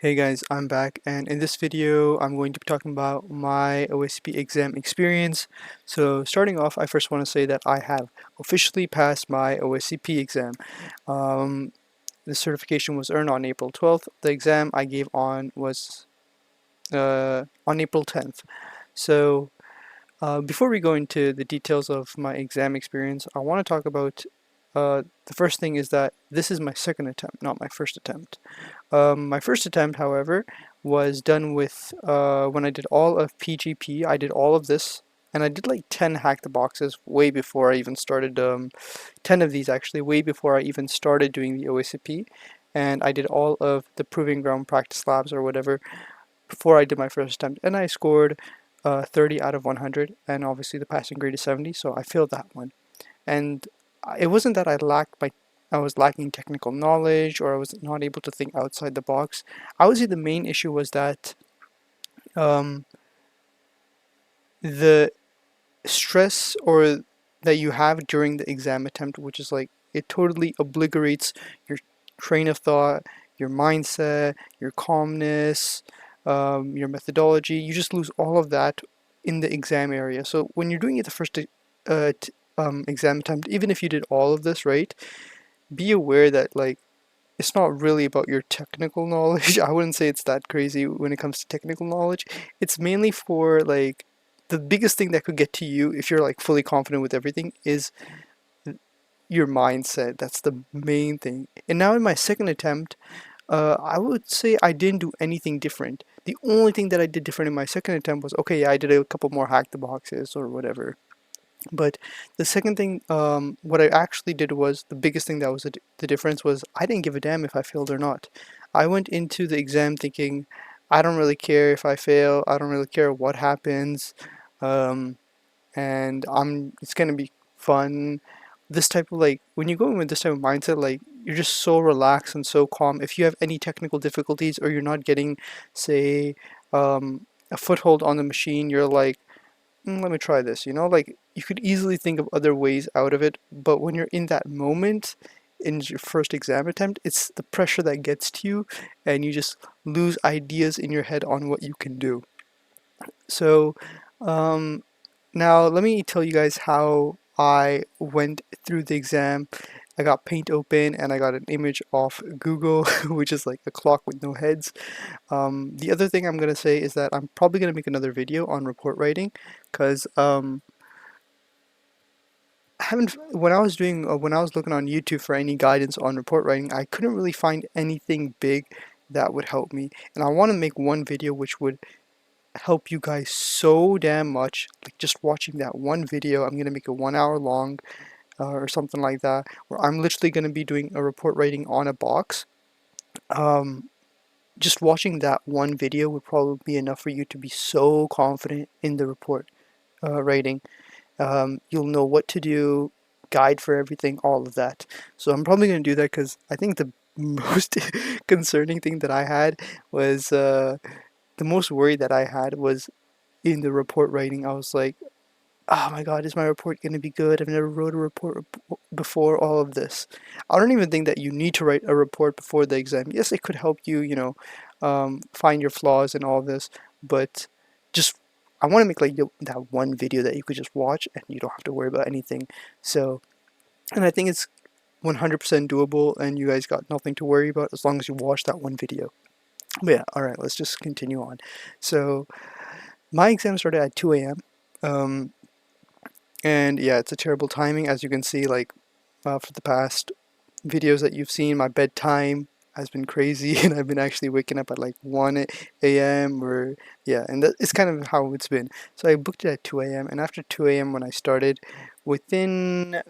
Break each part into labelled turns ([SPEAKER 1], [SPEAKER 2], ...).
[SPEAKER 1] Hey guys, I'm back, and in this video I'm going to be talking about my OSCP exam experience. So starting off, I first want to say that I have officially passed my OSCP exam. Um, the certification was earned on April 12th. The exam I gave was on April 10th. So before we go into the details of my exam experience, I want to talk about the first thing is that this is my second attempt, not my first attempt. My first attempt, however, was done with when I did all of PGP. I did all of this, and I did like 10 hack the boxes way before I even started. 10 of these actually, way before I even started doing the OSCP, and I did all of the proving ground practice labs or whatever before I did my first attempt, and I scored 30 out of 100, and obviously the passing grade is 70, so I failed that one. And it wasn't that I was lacking technical knowledge or I was not able to think outside the box. I would say the main issue was that um, the stress or that you have during the exam attempt, which is like it totally obliterates your train of thought, your mindset, your calmness, your methodology. You just lose all of that in the exam area. So when you're doing it the first exam attempt, even if you did all of this right, be aware that like it's not really about your technical knowledge. I wouldn't say it's that crazy when it comes to technical knowledge. It's mainly for like the biggest thing that could get to you if you're like fully confident with everything is your mindset. That's the main thing. And now in my second attempt, I would say I didn't do anything different. The only thing that I did different in my second attempt was okay, yeah, I did a couple more hack the boxes or whatever. But the second thing, what I actually did was the biggest thing that was the difference was I didn't give a damn if I failed or not. I went into the exam thinking, I don't really care if I fail. I don't really care what happens, um, and it's gonna be fun. This type of like when you go in with this type of mindset, like you're just so relaxed and so calm. If you have any technical difficulties or you're not getting, say, a foothold on the machine, you're like let me try this, like you could easily think of other ways out of it, but when you're in that moment in your first exam attempt, it's the pressure that gets to you and you just lose ideas in your head on what you can do. So um, now let me tell you guys how I went through the exam. I got Paint open and I got an image off Google, which is like a clock with no heads. The other thing I'm gonna say is that I'm probably gonna make another video on report writing, because I haven't when I was looking on YouTube for any guidance on report writing, I couldn't really find anything big that would help me. And I want to make one video which would help you guys so damn much. Like just watching that one video, I'm gonna make it 1 hour long or something like that, where I'm literally gonna be doing a report writing on a box. Um, just watching that one video would probably be enough for you to be so confident in the report writing. You'll know what to do, guide for everything, all of that. So I'm probably going to do that because I think the most concerning thing that I had was the most worry that I had was in the report writing. I was like, oh my god, is my report going to be good? I've never wrote a report before all of this. I don't even think that you need to write a report before the exam. Yes, it could help you, find your flaws and all this, but just I want to make like that one video that you could just watch and you don't have to worry about anything. So, and I think it's 100% doable and you guys got nothing to worry about as long as you watch that one video. But yeah, alright, let's just continue on. So, my exam started at 2 a.m. And yeah, it's a terrible timing. As you can see, like for the past videos that you've seen, my bedtime has been crazy, and I've been actually waking up at like 1 a.m. or yeah, and that is kind of how it's been. So I booked it at 2 a.m. and after 2 a.m. when I started, within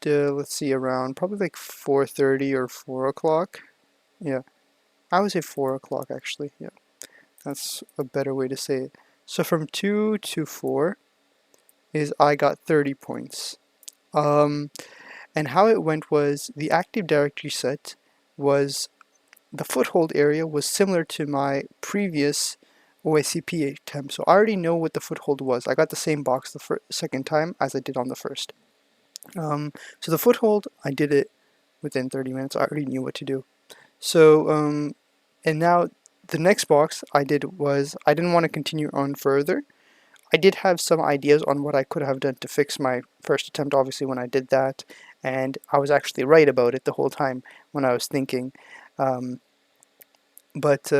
[SPEAKER 1] let's see, around probably like 4:30 or 4 o'clock. Yeah, I would say 4 o'clock actually. Yeah, that's a better way to say it. So from 2 to 4 is I got 30 points. And how it went was the Active Directory set was the foothold area was similar to my previous OSCP attempt. So I already know what the foothold was. I got the same box the second time as I did on the first. So the foothold, I did it within 30 minutes. I already knew what to do. So, and now the next box I did was I didn't want to continue on further. I did have some ideas on what I could have done to fix my first attempt, obviously, when I did that, and I was actually right about it the whole time when I was thinking. Um, but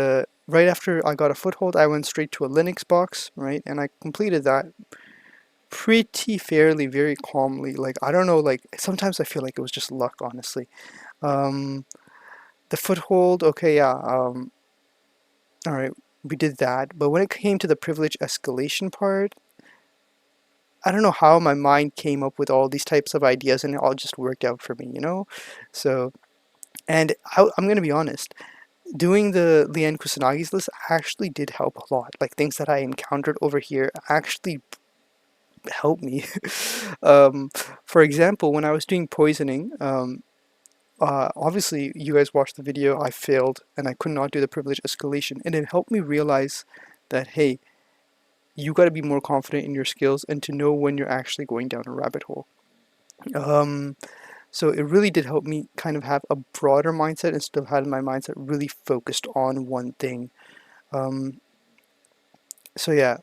[SPEAKER 1] right after I got a foothold, I went straight to a Linux box, right, and I completed that pretty fairly, very calmly. Like, I don't know, like, sometimes I feel like it was just luck, honestly. Um, the foothold, okay, yeah, all right, we did that. But when it came to the privilege escalation part, I don't know how my mind came up with all these types of ideas and it all just worked out for me, you know? So, and I'm going to be honest, doing the Lian Kusanagi's list actually did help a lot. Like things that I encountered over here actually helped me. um, for example, when I was doing poisoning, obviously you guys watched the video, I failed and I could not do the privilege escalation. And it helped me realize that, hey, you got to be more confident in your skills and to know when you're actually going down a rabbit hole. Um, so it really did help me kind of have a broader mindset instead of having my mindset really focused on one thing. Um, so yeah,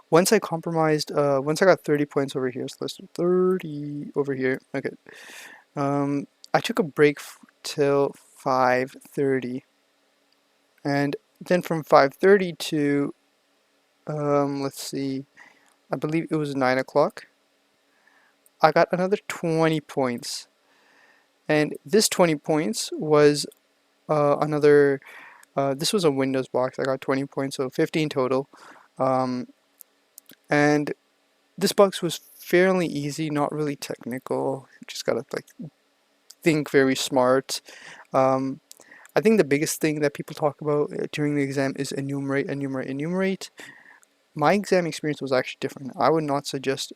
[SPEAKER 1] once I compromised, once I got 30 points over here, so let's do 30 over here. Okay. I took a break till 5:30, and then from 5:30 to let's see, I believe it was 9 o'clock. I got another 20 points, and this 20 points was another. This was a Windows box. I got 20 points, so 15 total. Um, and this box was fairly easy, not really technical. Just gotta like think very smart. Um, I think the biggest thing that people talk about during the exam is enumerate, enumerate, enumerate. My exam experience was actually different. I would not suggest,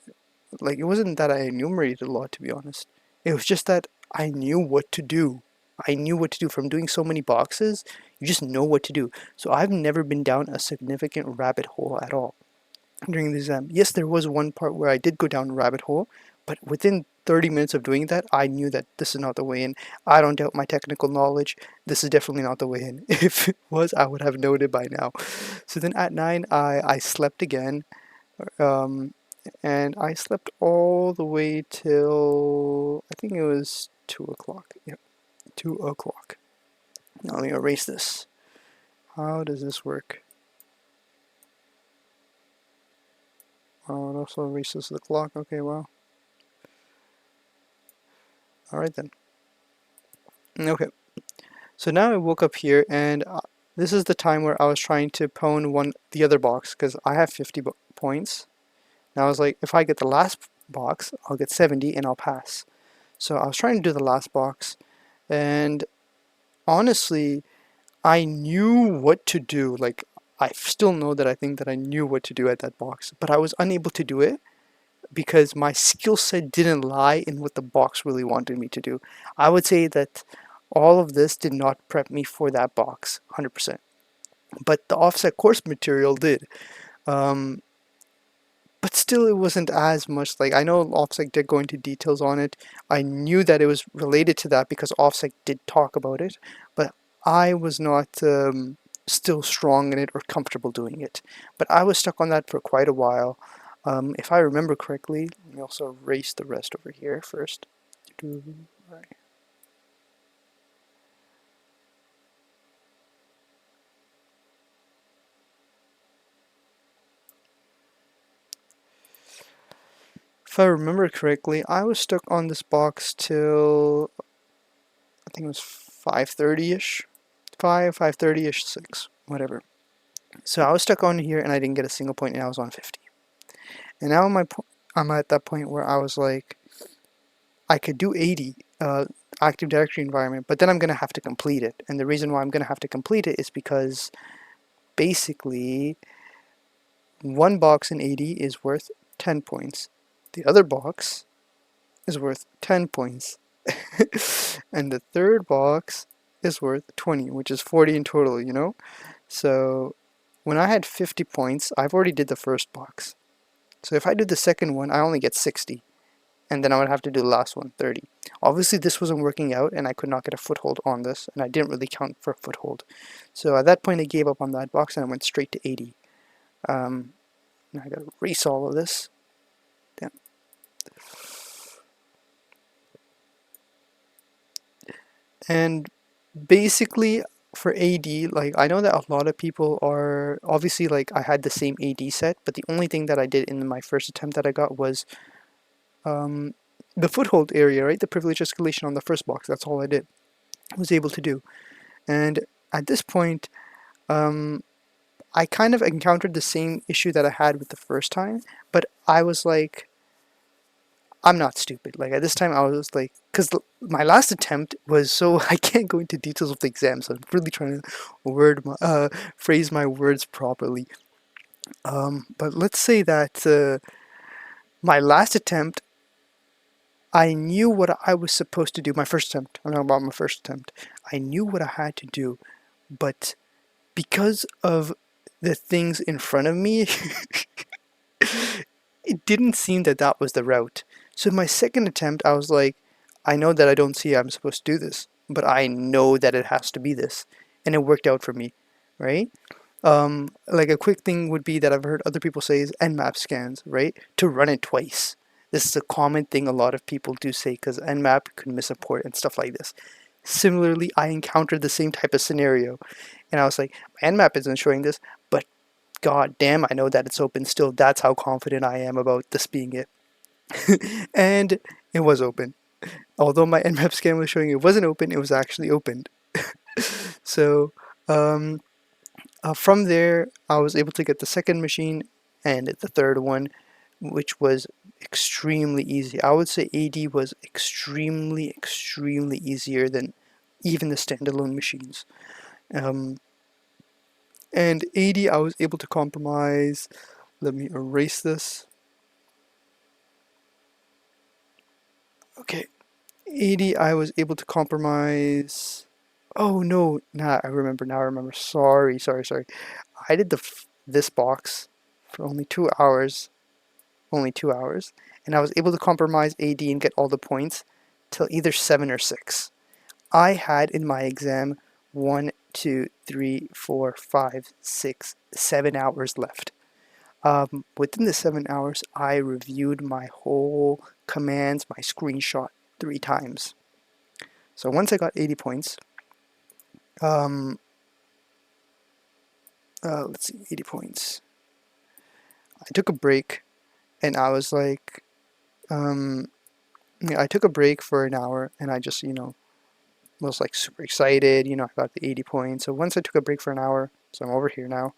[SPEAKER 1] like, it wasn't that I enumerated a lot, to be honest. It was just that I knew what to do. I knew what to do from doing so many boxes. You just know what to do. So I've never been down a significant rabbit hole at all during the exam. Yes, there was one part where I did go down a rabbit hole, but within 30 minutes of doing that, I knew that this is not the way in. I don't doubt my technical knowledge. This is definitely not the way in. If it was, I would have known it by now. So then at 9, I slept again. Um, and I slept all the way till I think it was 2 o'clock. Yep, 2 o'clock. Now let me erase this. How does this work? Oh, it also erases the clock. Okay, well. Alright then. Okay, so now I woke up here and this is the time where I was trying to pwn the other box because I have 50 points. And I was like, if I get the last box, I'll get 70 and I'll pass. So I was trying to do the last box, and honestly, I knew what to do. Like, I still know that I think that I knew what to do at that box, but I was unable to do it because my skill set didn't lie in what the box really wanted me to do. I would say that all of this did not prep me for that box 100%, but the offset course material did. Um, but still, it wasn't as much. Like, I know offset did go into details on it. I knew that it was related to that because offset did talk about it, but I was not still strong in it or comfortable doing it. But I was stuck on that for quite a while. If I remember correctly, let me also erase the rest over here first. Right. If I remember correctly, I was stuck on this box till I think it was 5:30ish, 5:30ish, 6, whatever. So I was stuck on here and I didn't get a single point and I was on 50. And now I'm at that point where I was like, I could do 80 Active Directory environment, but then I'm going to have to complete it. And the reason why I'm going to have to complete it is because basically one box in 80 is worth 10 points. The other box is worth 10 points. And the third box is worth 20, which is 40 in total, you know? So when I had 50 points, I've already did the first box. So if I do the second one, I only get 60. and then I would have to do the last one, 30. Obviously, this wasn't working out, and I could not get a foothold on this, and I didn't really count for a foothold. So at that point, I gave up on that box, and I went straight to 80. Now I gotta erase all of this. Damn. And basically, for AD, like, I know that a lot of people are, obviously, like, I had the same AD set, but the only thing that I did in my first attempt that I got was the foothold area, right? The privilege escalation on the first box. That's all I did. I was able to do. And at this point, I kind of encountered the same issue that I had with the first time, but I was like, I'm not stupid. Like, at this time, I was like, because my last attempt was so, I can't go into details of the exam, so I'm really trying to phrase my words properly. But let's say that my last attempt, I knew what I was supposed to do. My first attempt, I'm talking about my first attempt. I knew what I had to do, but because of the things in front of me, it didn't seem that that was the route. So my second attempt, I was like, I know that I don't see I'm supposed to do this, but I know that it has to be this. And it worked out for me, right? Like a quick thing would be that I've heard other people say is Nmap scans, right? To run it twice. This is a common thing a lot of people do say because Nmap could miss a port and stuff like this. Similarly, I encountered the same type of scenario. And I was like, my Nmap isn't showing this, but god damn, I know that it's open still. That's how confident I am about this being it. And it was open. Although my Nmap scan was showing it wasn't open, it was actually opened. So from there, I was able to get the second machine and the third one, which was extremely easy. I would say AD was extremely, extremely easier than even the standalone machines. And 80, I was able to compromise. Let me erase this. Okay, 80, I was able to compromise. Oh no, nah, I remember. Now I remember. Sorry. I did this box for only 2 hours. Only 2 hours. And I was able to compromise AD and get all the points till either 7 or 6. I had in my exam 1, 2, 3, 4, 5, 6, 7 hours left. Within the 7 hours, I reviewed my whole commands, my screenshot 3 times. So once I got 80 points, let's see, 80 points. I took a break, and I was like, yeah, I took a break for an hour, and I just, was like super excited. I got the 80 points. So once I took a break for an hour, so I'm over here now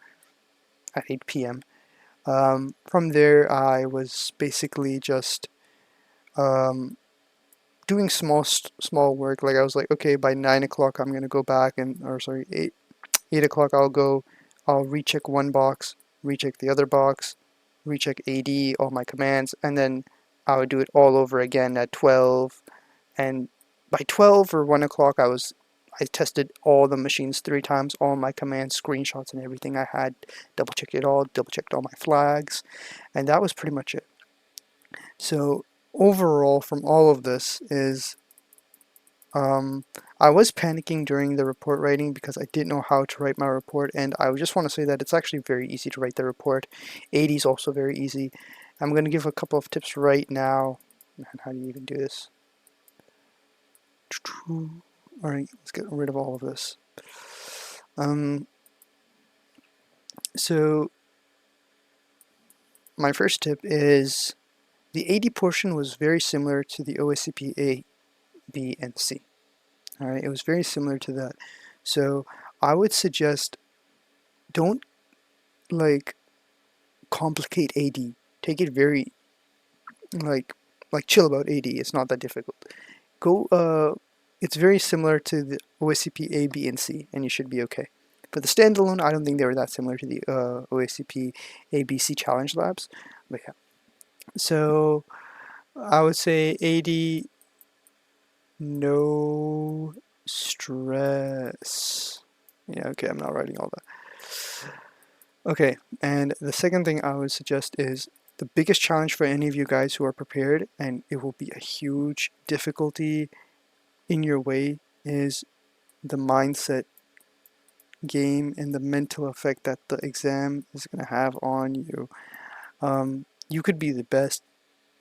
[SPEAKER 1] at 8 p.m. From there, I was basically just doing small work. Like I was like, okay, by 9 o'clock, I'm gonna go back or sorry, 8 o'clock, I'll recheck one box, recheck the other box, recheck AD, all my commands, and then I would do it all over again at 12. And by 12 or 1 o'clock, I tested all the machines 3 times, all my commands, screenshots, and everything I had, double checked it all, double checked all my flags, and that was pretty much it. So overall, from all of this is, I was panicking during the report writing because I didn't know how to write my report, and I just want to say that it's actually very easy to write the report. 80 is also very easy. I'm going to give a couple of tips right now. Man, how do you even do this? Alright, let's get rid of all of this. So my first tip is the AD portion was very similar to the OSCP A, B, and C. Alright, it was very similar to that. So I would suggest don't complicate AD. Take it very chill about AD. It's not that difficult. It's very similar to the OSCP A, B, and C, and you should be okay. For the standalone, I don't think they were that similar to the OSCP A, B, C challenge labs, but yeah. So I would say AD, no stress. Yeah, okay, I'm not writing all that. Okay, and the second thing I would suggest is The biggest challenge for any of you guys who are prepared, and it will be a huge difficulty in your way, is the mindset game and the mental effect that the exam is going to have on you. You could be the best,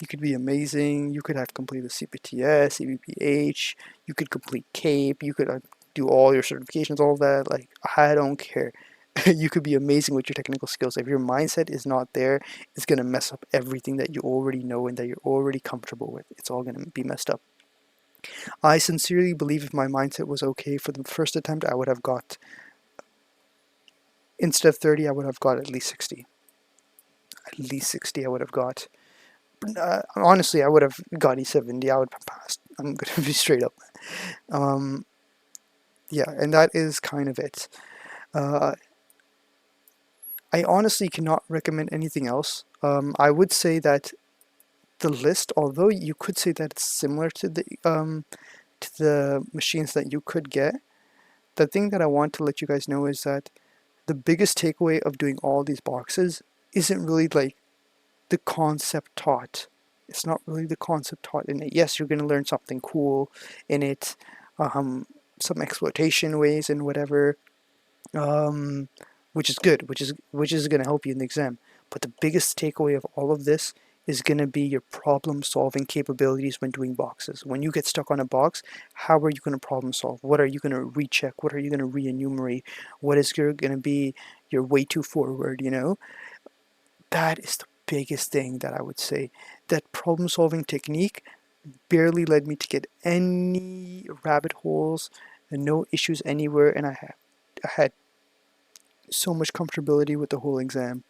[SPEAKER 1] you could be amazing, you could have completed CPTS, CBPH, you could complete CAPE, you could do all your certifications, all that. Like, I don't care. You could be amazing with your technical skills. If your mindset is not there, it's going to mess up everything that you already know and that you're already comfortable with. It's all going to be messed up. I sincerely believe if my mindset was okay for the first attempt, I would have got, instead of 30, I would have got at least 60. At least 60 I would have got. Honestly, I would have got E70. I would have passed. I'm going to be straight up. Yeah, and that is kind of it. I honestly cannot recommend anything else. I would say that the list, although you could say that it's similar to the machines that you could get, the thing that I want to let you guys know is that the biggest takeaway of doing all these boxes isn't really like the concept taught. It's not really the concept taught in it. Yes, you're going to learn something cool in it, some exploitation ways and whatever, which is good, which is going to help you in the exam. But the biggest takeaway of all of this is going to be your problem solving capabilities when doing boxes. When you get stuck on a box, how are you going to problem solve? What are you going to recheck? What are you going to re-enumerate? What is going to be your way too forward, you know? That is the biggest thing that I would say. That problem solving technique barely led me to get any rabbit holes and no issues anywhere, and I had so much comfortability with the whole exam.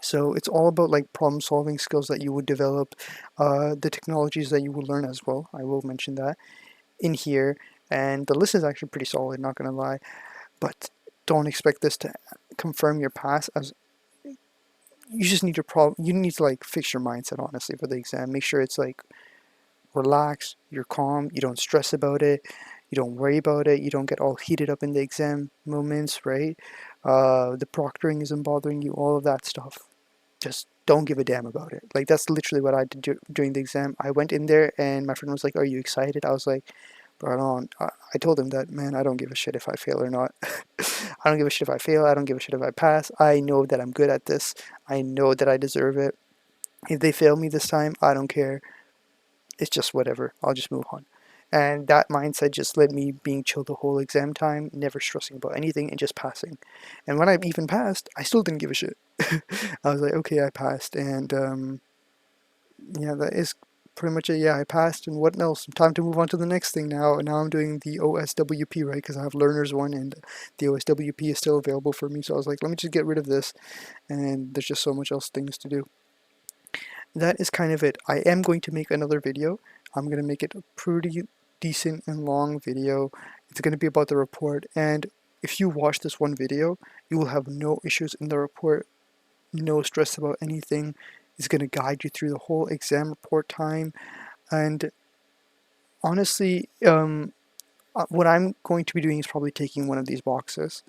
[SPEAKER 1] So it's all about like problem solving skills that you would develop, the technologies that you will learn as well. I will mention that in here, and the list is actually pretty solid, not gonna lie. But don't expect this to confirm your pass, as you just need you need to like fix your mindset honestly for the exam. Make sure it's like relax, you're calm, you don't stress about it, you don't worry about it, you don't get all heated up in the exam moments, right? The proctoring isn't bothering you, all of that stuff. Just don't give a damn about it. Like, that's literally what I did during the exam. I went in there and my friend was like, "Are you excited?" I was like, "Bro, I don't." I told him that, man, I don't give a shit if I fail or not. I don't give a shit if I fail. I don't give a shit if I pass. I know that I'm good at this. I know that I deserve it. If they fail me this time, I don't care. It's just whatever. I'll just move on. And that mindset just led me being chill the whole exam time, never stressing about anything and just passing. And when I even passed, I still didn't give a shit. I was like, okay, I passed. And yeah, that is pretty much it. Yeah, I passed. And what else? Time to move on to the next thing now. And now I'm doing the OSWP, right? Because I have Learner's One and the OSWP is still available for me. So I was like, let me just get rid of this. And there's just so much else things to do. That is kind of it. I am going to make another video. I'm going to make it a pretty decent and long video. It's going to be about the report, and if you watch this one video, you will have no issues in the report, no stress about anything. It's going to guide you through the whole exam report time, and honestly, what I'm going to be doing is probably taking one of these boxes.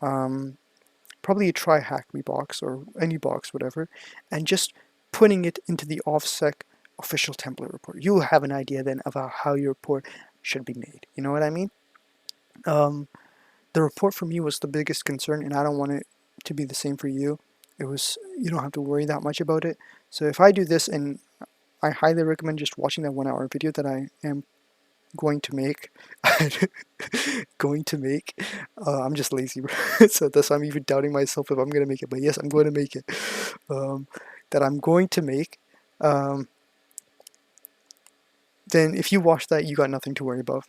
[SPEAKER 1] Probably a try hack me box or any box, whatever, and just putting it into the OffSec official template report. You'll have an idea then about how your report should be made. You know what I mean? The report for me was the biggest concern, and I don't want it to be the same for you. You don't have to worry that much about it. So if I do this, and I highly recommend just watching that 1 hour video that I am going to make. I'm just lazy, so thus I'm even doubting myself if I'm gonna make it. But yes, I'm going to make it. That I'm going to make. Then if you watch that, you got nothing to worry about.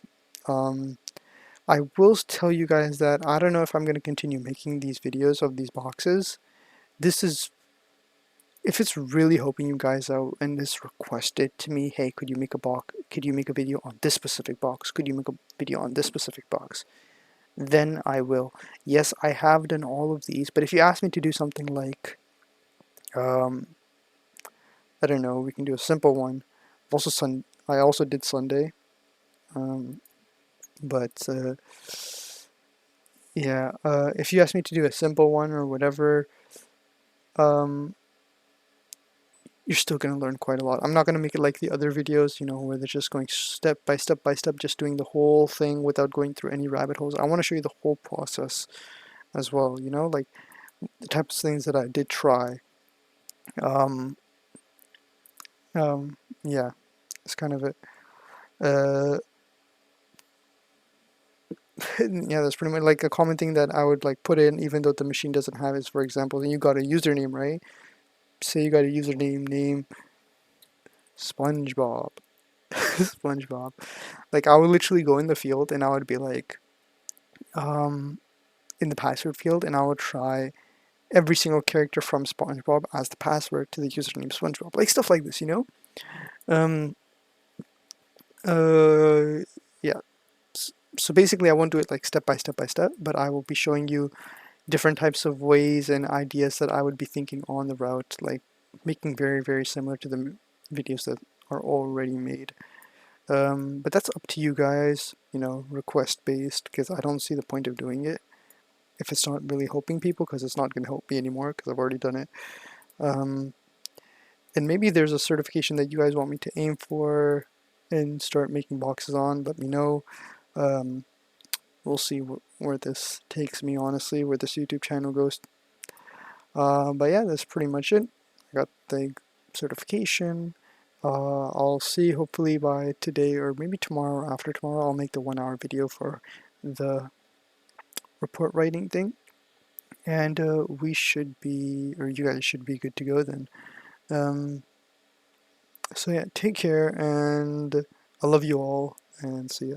[SPEAKER 1] I will tell you guys that I don't know if I'm going to continue making these videos of these boxes. This is, if it's really helping you guys out and it's requested to me, hey, could you make a box? Could you make a video on this specific box? Could you make a video on this specific box? Then I will. Yes, I have done all of these, but if you ask me to do something like, I don't know, we can do a simple one. I also did Sunday, but yeah, if you ask me to do a simple one or whatever, you're still going to learn quite a lot. I'm not going to make it like the other videos, you know, where they're just going step by step by step, just doing the whole thing without going through any rabbit holes. I want to show you the whole process as well, you know, like the types of things that I did try. Um, yeah, that's kind of it. Uh, yeah, that's pretty much like a common thing that I would like put in, even though the machine doesn't have is, for example, then you got a username, right? Say you got a username name SpongeBob. SpongeBob. Like I would literally go in the field and I would be like, um, in the password field, and I would try every single character from SpongeBob as the password to the username SpongeBob, like stuff like this, you know. Um, yeah. So basically, I won't do it like step by step by step, but I will be showing you different types of ways and ideas that I would be thinking on the route, like making very similar to the videos that are already made. But that's up to you guys, you know, request based, because I don't see the point of doing it if it's not really helping people, because it's not going to help me anymore because I've already done it. Um, and maybe there's a certification that you guys want me to aim for and start making boxes on. Let me know. Um, we'll see where this takes me, honestly, where this YouTube channel goes. But yeah, that's pretty much it. I got the certification. I'll see hopefully by today or maybe tomorrow or after tomorrow. I'll make the 1 hour video for the report writing thing. And we should be, or you guys should be good to go then. Um, so yeah, take care, and I love you all, and see ya.